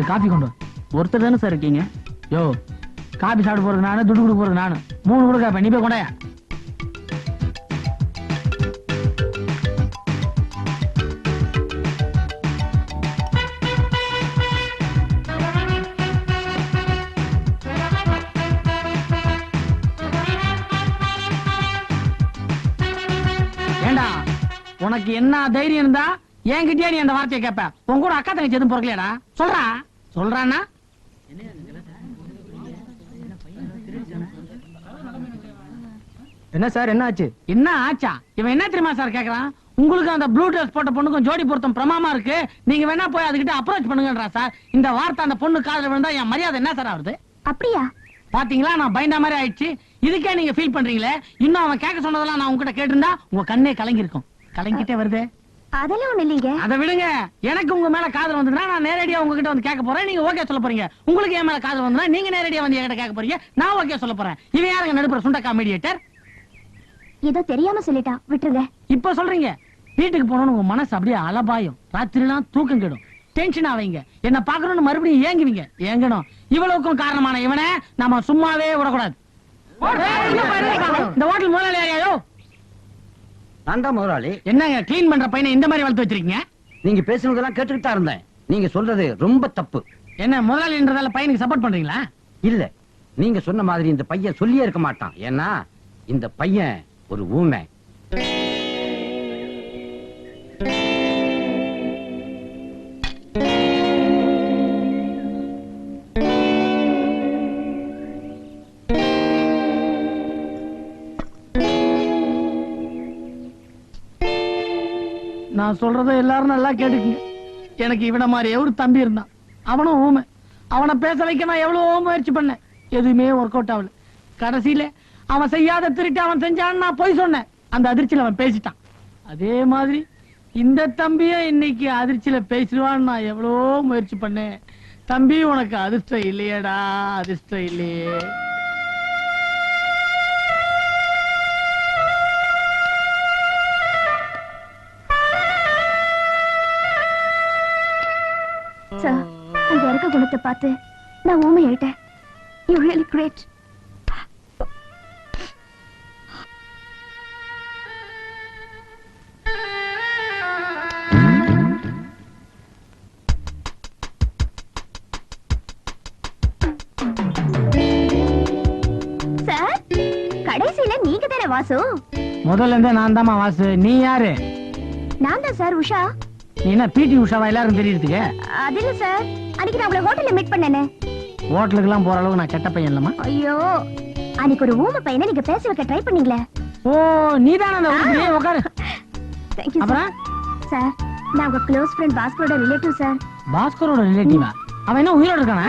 2 coffee கொண்டு வா. ஒருத்தர் தானே சார் இருக்கீங்க? யோ, காபி சாப்பிட போறது நானு, துட்டு கொடுக்க போறது நானு. 3 கொடுக்க, நீ போய் கொண்டாயா. ஏண்டா, உனக்கு என்ன தைரியம் இருந்தா என்கிட்டயே நீ அந்த வார்த்தையை கேட்ப? உன் கூட அக்கா தங்கச்சி எதுவும் பொறுக்கலையாடா? சொல்றானா? என்ன சார், என்ன ஆச்சு? என்ன ஆச்சா? இவன் என்ன தெரியுமா சார் கேக்குறான்? உங்களுக்கு அந்த ப்ளூ ட்ரெஸ் போட்ட பொண்ணுக்கும் ஜோடி பொருத்தம் பிரமாமா இருக்கு, நீங்க வேணா போய் அதுகிட்ட அப்ரோச் பண்ணுங்கன்றா சார். இந்த வார்த்தை அந்த பொண்ணு காதுல விழுந்தா என் மரியாதை என்ன சார் ஆகுது? அப்படியா? பாத்தீங்களா, நான் பயந்த மாதிரி ஆயிடுச்சு. இதுக்கே நீங்க ஃபீல் பண்றீங்களே. இன்னும் அவன் கேட்க சொன்னதெல்லாம் நான் உங்ககிட்ட கேட்டிருந்தா உங்க கண்ணே கலங்கி இருக்கும். கலங்கிட்டே வருது. அதெல்லாம் ஒண்ணு இல்லைங்க. அதை விடுங்க. எனக்கு உங்க மேல காதல் வந்ததுன்னா நான் நேரடியா உங்ககிட்ட வந்து கேட்க போறேன், நீங்க ஓகே சொல்ல போறீங்க. உங்களுக்கு என் மேல காதல் வந்தா நீங்க நேரடியா வந்து என்கிட்ட கேட்க போறீங்க, நான் ஓகே சொல்ல போறேன். இவன் யாருங்க நடுப்புற சுண்டக்கா மீடியேட்டர்? ஏதோ தெரியாம சொல்லிட்டான், விட்டுருங்க. இப்ப சொல்றீங்க. வீட்டுக்கு போனோம்னு உங்க மனசு அப்படியே அலபாயும், ராத்திரிலாம் தூக்கம் கெடும், டென்ஷன் ஆவீங்க, என்ன பாக்கணும்னு மறுபடியும் ஏங்குவீங்க. ஏங்கணும். இவ்வளவுக்கும் காரணமான இவனை நாம சும்மாவே விடக்கூடாது. இந்த ஹோட்டல் முதலாளி யாரையோ? நான் தான் முதலாளி. என்னங்க கிளீன் பண்ற பையனை இந்த மாதிரி வளர்த்து வச்சிருக்கீங்க? நீங்க பேசுனதெல்லாம் கேட்டுக்கிட்டு தான் இருந்தேன். நீங்க சொல்றது ரொம்ப தப்பு. என்ன முதலாளின்றதால பையனுக்கு சப்போர்ட் பண்றீங்களா? இல்ல, நீங்க சொன்ன மாதிரி இந்த பையன் சொல்லியே இருக்க மாட்டான். ஏன்னா இந்த பையன் ஒரு ஊமை. நான் சொல்றத எல்லாரும் நல்லா கேட்டுக்குங்க. எனக்கு இவன மாதிரி ஒரு தம்பி இருந்தான், அவனும் ஊமை. அவனை பேச வைக்க நான் எவ்வளவோ முயற்சி பண்ணேன், எதுவுமே ஒர்க் அவுட் ஆகல. கடைசியில அவன் செய்யாத திருட்டு அவன் செஞ்சான்னு நான் போய் சொன்னேன். அந்த அதிர்ச்சியில அவன் பேசிட்டான். அதே மாதிரி இந்த தம்பிய இன்னைக்கு அதிர்ச்சியில பேசிடுவான்னு நான் எவ்வளவோ முயற்சி பண்ணேன். தம்பி, உனக்கு அதிர்ஷ்டம் இல்லையடா, அதிர்ஷ்டம் இல்லையே. சார், உங்க இறக்க குணத்தை பார்த்து நான் ஊமை ஆயிட்டேன். You really great. சார், கடைசியில நீங்க தானே வாசு? முதல்ல இருந்தே நான் தாமா வாசு. நீ யாரு? நான் தான் சார், உஷா. நீ என்ன பிடி உஷாவா எல்லாரும் தெரியுதுக்கு? அது இல்ல சார், அன்னைக்கு நான் உங்களை ஹோட்டல்ல மீட் பண்ணேனே. ஹோட்டலுக்கு எல்லாம் போற அளவுக்கு நான் கெட்ட பையன் இல்லமா? ஐயோ, அன்னைக்கு ஒரு ஊமை பையனை நீங்க பேச வைக்க ட்ரை பண்ணீங்களே. ஓ, நீதானே அந்த ஊமையே. உட்காரு. தேங்க் யூ அப்புறம் சார். நான் உங்க க்ளோஸ் ஃப்ரெண்ட் பாஸ்கரோட ரிலேட்டிவ் சார். பாஸ்கரோட ரிலேட்டிவா? அவன் என்ன உயிரோட இருக்கானா?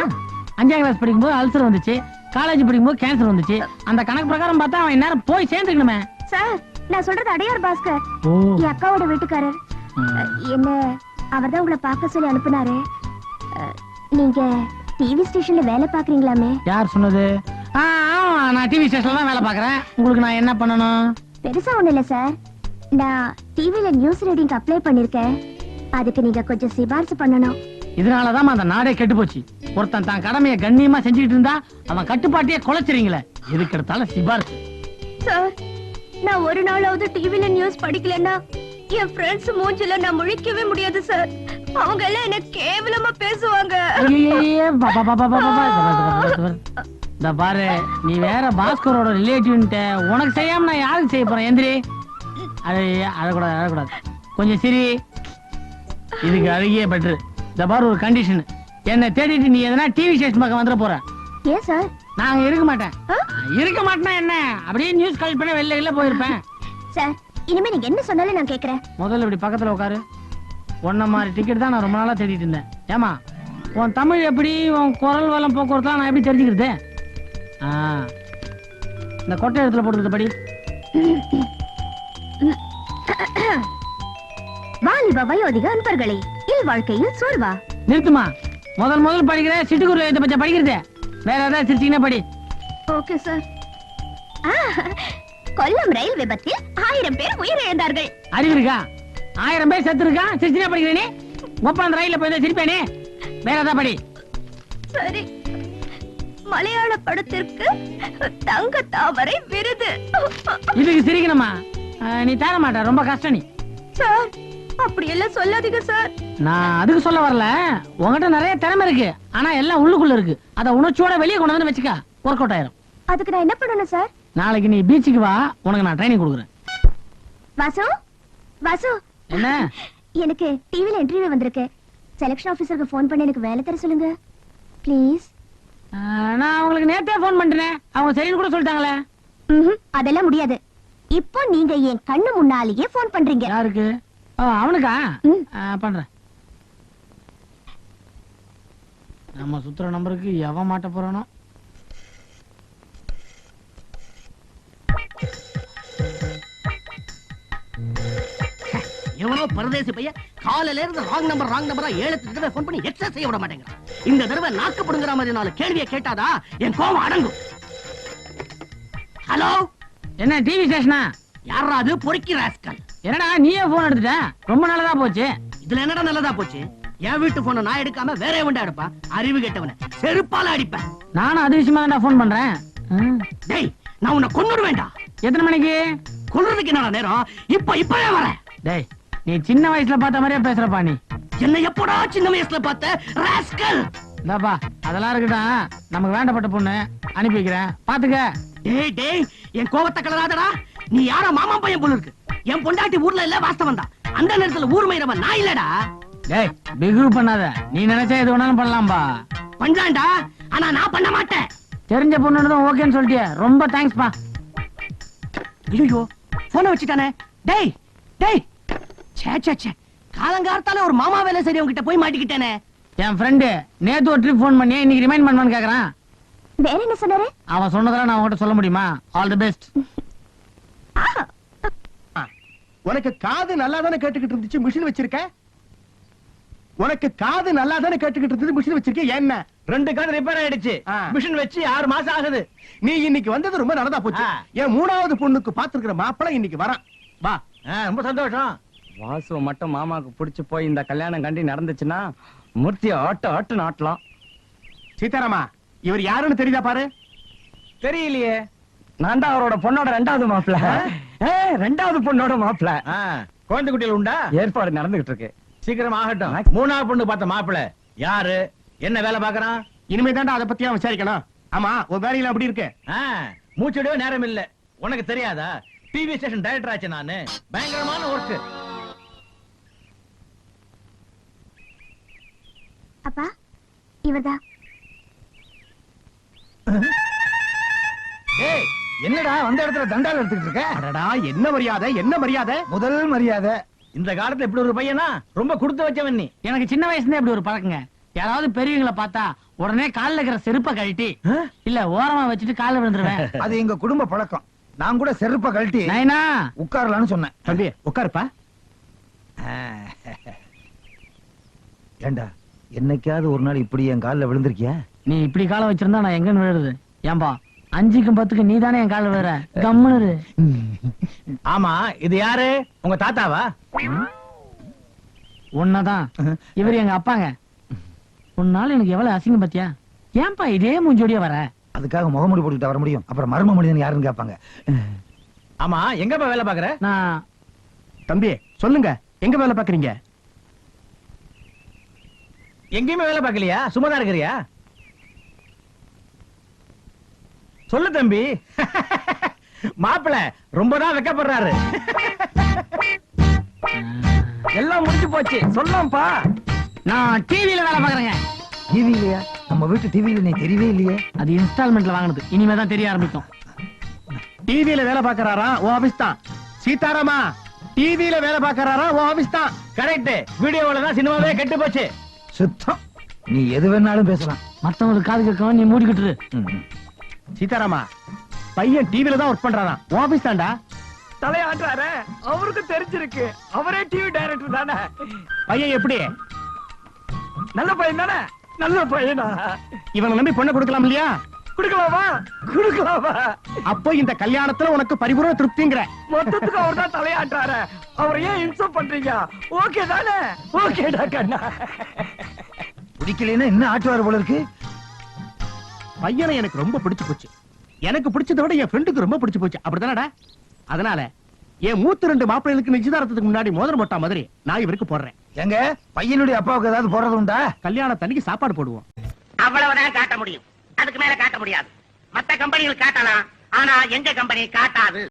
5ஆம் கிளாஸ் படிக்கும்போது அல்சர் வந்துச்சு, காலேஜ் படிக்கும்போது கேன்சர் வந்துச்சு. அந்த கணக்கு பிரகாரம் பார்த்தா அவன் நேரம் போய் சேர்ந்துக்கணுமே. சார், நான் சொல்றது அடையார் பாஸ்கர், ஓ, என் அக்காவோட வீட்டுக்காரர். என்ன அவர்தான் உங்களை பார்க்க சொல்லி அனுப்புனாரு. நீங்க டிவி ஸ்டேஷன்ல வேலை பாக்குறீங்களாமே? யார் சொன்னது? நான் டிவி ஸ்டேஷன்ல தான் வேலை பாக்குறேன். உங்களுக்கு நான் என்ன பண்ணணும்? பெருசா ஒண்ணு இல்ல சார், நான் டிவில நியூஸ் ரீடிங் அப்ளை பண்ணிருக்கேன். அதுக்கு நீங்க கொஞ்சம் சிபாரிசு பண்ணணும். இதனாலதான் அந்த நாடே கெட்டு போச்சு. ஒருத்தன் தான் கடமையை கண்ணியமா செஞ்சுக்கிட்டு இருந்தா அவன் கட்டுப்பாட்டையே குலைச்சிறீங்களே. எதுக்கு எடுத்தாலும் சிபாரிசு. சார், நான் ஒரு நாளாவது டிவில நியூஸ் படிக்கலன்னா என் ஃப்ரெண்ட்ஸ் மூஞ்சில நான் முழிக்கவே முடியாது சார். அவங்க எல்லாம் என்ன கேவலமா பேசுவாங்க. இந்த பாரு, நீ வேற பாஸ்கரோட ரிலேட்டிவ்ன்ட்ட உனக்கு செய்யாம நான் யாருக்கு செய்ய போறேன்? எந்திரி. அழக்கூடாது, அழக்கூடாது. கொஞ்சம் சரி, இதுக்கு அழகிய பெட்ரு. இந்த பாரு, ஒரு கண்டிஷன். என்ன தேடிட்டு நீ எதனா டிவி ஸ்டேஷன் பக்கம் வந்துட போற. ஏன் சார்? நாங்க இருக்க மாட்டேன். இருக்க மாட்டேன்னா என்ன, அப்படியே நியூஸ் கலெக்ட் பண்ண வெளில போயிருப்பேன். சார், இனிமே நீங்க என்ன சொன்னாலும் நான் கேக்குறேன். முதல்ல இப்படி பக்கத்துல உட்காரு. ஒன்ன மாதிரி டிக்கெட் தான் நான் ரொம்ப நாளா தேடிட்டு இருந்தேன். ஏமா, உன் தமிழ் எப்படி, உன் குரல் வளம் போக்குவரத்து நான் எப்படி தெரிஞ்சுக்கிறது? இந்த கொட்டை இடத்துல போட்டுக்கிறது படி. வாலிப வயோதிக அன்பர்களே, இல் வாழ்க்கையில் சோர்வா. நிறுத்துமா. முதல் படிக்கிற சிட்டுக்குருவி இதை பத்தி படிக்கிறது. வேற ஏதாவது சிரிச்சீங்கன்னா படி. Okay sir. கொல்லம் ரயில் விபத்தில் 1000 பேர் உயிரிழந்தார்கள். அறிவு இருக்கா? 1000 பேர் செத்து இருக்கா? சிரிச்சினா படிக்கிறேனே. ஒப்பந்த ரயில்ல போய் சிரிப்பேனே. வேற ஏதாவது படி. சரி, மலையாள படத்திற்கு தங்க தாமரை விருது. இதுக்கு சிரிக்கணுமா? நீ தர மாட்ட, ரொம்ப கஷ்டம் நீ. சார், அப்படி எல்லாம் சொல்லாதீங்க சார். நான் அதுக்கு சொல்ல வரல, உன்கிட்ட நிறைய திறமை இருக்கு, ஆனா எல்லாம் உள்ளுக்குள்ள இருக்கு. அத உணர்ச்சியோட வெளியே கொண்டு வந்து வச்சுக்க, ஒர்க் அவுட் ஆயிரும். அதுக்கு நான் என்ன பண்ணணும் சார்? நாளைக்கு நீ பீச்சுக்கு வா, உனக்கு நான் ட்ரைனிங் கொடுக்குறேன். வாசு, வாசு, என்ன? எனக்கு டிவில இன்டர்வியூ வந்திருக்கு. செலக்ஷன் ஆபீசருக்கு ஃபோன் பண்ணி எனக்கு வேலை தர சொல்லுங்க ப்ளீஸ். நான் அவங்களுக்கு நேத்தே போன் பண்ணிட்டேன், அவங்க சரின்னு கூட சொல்லிட்டாங்களே. அதெல்லாம் முடியாது. இப்போ நீங்க என் கண்ணு முன்னாலேயே ஃபோன் பண்றீங்க. யாருக்கு? அவனுக்கா? பண்றேன். நம்ம சுத்துற நம்பருக்கு எவன் மாட்ட போறானோ. எவனோ பரதேசி பையன் காலையில இருந்து ராங் நம்பரா 7 தடவை போன் பண்ணி எக்ஸஸ் செய்ய விட மாட்டேங்கிறான். இந்த தடவை நாக்கப்படுங்கிற மாதிரி 4 கேள்வியை கேட்டாதா என் கோவம் அடங்கும். ஹலோ, என்ன டிவி ஸ்டேஷனா? யாரா அது? பொறுக்கி ராஸ்கல். என்னடா நீயே போன் எடுத்துட்ட? ரொம்ப நல்லதா போச்சு. இதுல என்னடா நல்லதா போச்சு? என் வீட்டு போனை நான் எடுக்காம வேற எவன்டா எடுப்பா? அறிவு கெட்டவன செருப்பால அடிப்பேன். நானும் அது விஷயமா தான் போன் பண்றேன். டேய், நான் உன்னை கொன்னுடுவேன்டா. எத்தனை மணிக்கு? கொல்றதுக்கு என்னடா நேரம்? இப்பவே வரேன். டேய், நீ சின்ன வயசுல பார்த்த மாதிரியே பேசுறப்பா நீ. என்ன எப்படா சின்ன வயசுல பார்த்த ராஸ்கல்? இந்தாப்பா, அதெல்லாம் இருக்கட்டும், நமக்கு வேண்டப்பட்ட பொண்ணு அனுப்பி வைக்கிறேன், பாத்துக்க. டேய் டேய், என் கோவத்தை கலராதடா. நீ யாரோ மாமா பையன் போல இருக்கு. என் பொண்டாட்டி ஊர்ல இல்ல, வாஸ்தவம் தான். அந்த நேரத்துல ஊர் மயிரவன் நான் இல்லடா. டேய், பிகு பண்ணாத. நீ நினைச்சா எது வேணாலும் பண்ணலாம்பா. பண்றான்டா, ஆனா நான் பண்ண மாட்டேன். தெரிஞ்ச பொண்ணு ஓகேன்னு சொல்லிட்டியே, ரொம்ப தேங்க்ஸ்பா. ஐயோ, போனை வச்சுட்டானே. டேய் டேய், சே காலங்காலத்தால ஒரு மாமா வேலை சரி உங்ககிட்ட போய் மாட்டிக்கிட்டேனே. என் ஃப்ரெண்டு நேத்து ஒரு ட்ரிப் போன் பண்ணி இன்னைக்கு ரிமைண்ட் பண்ணுவான்னு கேக்குறான். வேற என்ன சொன்னாரு? அவன் சொன்னதெல்லாம் நான் உன்கிட்ட சொல்ல முடியுமா? All the best. உனக்கு காது நல்லா தானே கேட்டுக்கிட்டு இருந்துச்சு, மிஷின் வச்சிருக்க? உனக்கு காது நல்லா தானே கேட்டுக்கிட்டு இருந்துச்சு, மிஷின் வச்சிருக்க? என்ன 2 காது ரிப்பேர் ஆயிடுச்சு, மிஷின் வச்சு 6 மாசம் ஆகுது. நீ இன்னைக்கு வந்தது ரொம்ப நல்லதா போச்சு. என் 3வது பொண்ணுக்கு பாத்துக்கிற மாப்பிள்ளை இன்னைக்கு வரான். வா. ரொம்ப சந்தோஷம். வாசு மட்டும் மாமாக்கு பிடிச்சு போய் இந்த கல்யாணம் கண்டி நடந்துச்சுன்னா மூர்த்திய ஆட்டு நாட்டலாம். சீதாராமா, இவர் யாருன்னு தெரியுதா பாரு. தெரியலையே. நான் தான் அவரோட பொண்ணோட 2வது மாப்பிள்ள. 2வது பொண்ணோட மாப்பிள்ள. குழந்தை குட்டிகள் உண்டா? ஏற்பாடு நடந்துகிட்டு இருக்கு. சீக்கிரம் ஆகட்டும். 3வது பொண்ணு பார்த்த மாப்பிள்ள யாரு, என்ன வேலை பாக்குறான்? இனிமே தாண்டா அதை பத்தியா விசாரிக்கணும். ஆமா, உன் வேலையில அப்படி இருக்கு. மூச்சுடவே நேரம் இல்ல. உனக்கு தெரியாதா? டிவி ஸ்டேஷன் டைரக்டர் ஆச்சு நானு. பயங்கரமான ஒர்க். அப்பா, இவர்தான். ஏய், என்னடா வந்த இடத்துல தண்டால் எடுத்துக்கிட்டு இருக்க? அடடா, என்ன மரியாதை, என்ன மரியாதை? முதல் மரியாதை. இந்த காலத்துல இப்படி ஒரு பையனா? ரொம்ப கொடுத்து வச்சவன் நீ. எனக்கு சின்ன வயசுல இப்படி ஒரு பழக்கங்க. யாராவது பெரியவங்களை பார்த்தா உடனே கால்ல இருக்கிற செருப்பை கழட்டி இல்ல ஓரமா வச்சுட்டு கால்ல விழுந்துருவேன். அது எங்க குடும்ப பழக்கம். நான் கூட செருப்ப கழட்டி நைனா உட்காரலான்னு சொன்னேன். தம்பி உட்காருப்பா. ஏண்டா, என்னைக்காவது ஒரு நாள் இப்படி என் கால்ல விழுந்திருக்கியா? நீ இப்படி காலை வச்சிருந்தா நான் எங்க விழுறது? ஏன்பா 5க்கும் 10க்கும் நீ தானே என் கால விழுற. கம்முனு. ஆமா, இது யாரு? உங்க தாத்தாவா? உன்னதான். இவர் எங்க அப்பாங்க. உன்னால எனக்கு எவ்வளவு அசிங்கம் பத்தியா? ஏன்பா இதே மூஞ்சோடியா வர? அதுக்காக முகமூடி போட்டுக்கிட்டு வர முடியும்? அப்புறம் மர்ம மனிதன் யாருன்னு கேட்பாங்க. ஆமா, எங்கப்பா வேலை பாக்குற? நான் தம்பி சொல்லுங்க, எங்க வேலை பாக்குறீங்க? எங்கேயுமே வேலை பார்க்கலையா? சும்மாதான் இருக்கிறியா? சொல்லு தம்பி. மாப்பிள ரொம்ப தான் வெக்கப்படுறாரு. எல்லாம் முடிஞ்சு போச்சு, சொல்லாம்பா. நான் டிவில வேலை பாக்குறேங்க. டிவி இல்லையா? நம்ம வீட்டு டிவியில நீ தெரியவே இல்லையே. அது இன்ஸ்டால்மெண்ட்ல வாங்கினது, இனிமேதான் தெரிய ஆரம்பிக்கும். டிவியில வேலை பாக்குறாரா? ஓ ஆபீஸ் தான். சீதாராமா, டிவியில வேலை பாக்குறாரா? ஓ ஆபீஸ் தான். கரெக்ட். வீடியோல தான் சினிமாவே கெட்டு போச்சு. சுத்தம். நீ எது வேணாலும் பேசலாம். மத்தவங்களுக்கு காது கேட்கவும் நீ மூடிக்கிட்டு இரு. சீதாராமா, பையன் டிவில தான் ஒர்க் பண்றானா? ஓ ஆபீஸ் தான்டா. தலையாட்டுறாரு, அவருக்கு தெரிஞ்சிருக்கு. அவரே டிவி டைரக்டர் தானே. பையன் எப்படி? நல்ல பையன் தானே? நல்ல பையனா? இவனை நம்பி பொண்ணை கொடுக்கலாம் இல்லையா? குடுக்கலாமா? குடுக்கலாமா? அப்போ இந்த கல்யாணத்துல உனக்கு பரிபூர்ண திருப்திங்கிற? மொத்தத்துக்கு அவர் தான் தலையாட்டுறாரு. அவர் ஏன் இன்சல்ட் பண்றீங்க? ஓகே தானே? ஓகேடா கண்ணா. பிடிக்கலைன்னா என்ன ஆட்டுவார் போல இருக்கு. பையனை எனக்கு ரொம்ப பிடிச்சு போச்சு. எனக்கு பிடிச்சதை விட என் ஃப்ரெண்டுக்கு ரொம்ப பிடிச்சு போச்சு. அப்படிதானடா? அதனால என் மூத்த 2 மாப்பிள்ளைகளுக்கு நிச்சயதார்த்தத்துக்கு முன்னாடி மோதிரம் போட்டா மாதிரி நான் இவருக்கு போடுறேன். எங்க பையனுடைய அப்பாவுக்கு ஏதாவது போறது உண்டா? கல்யாணத்தன்னைக்கு சாப்பாடு போடுவோம். அவ்வளவுதான் காட்ட முடியும், அதுக்கு மேல காட்ட முடியாது. மத்த கம்பெனிகள் காட்டலாம், ஆனா எங்க கம்பெனி காட்டாது.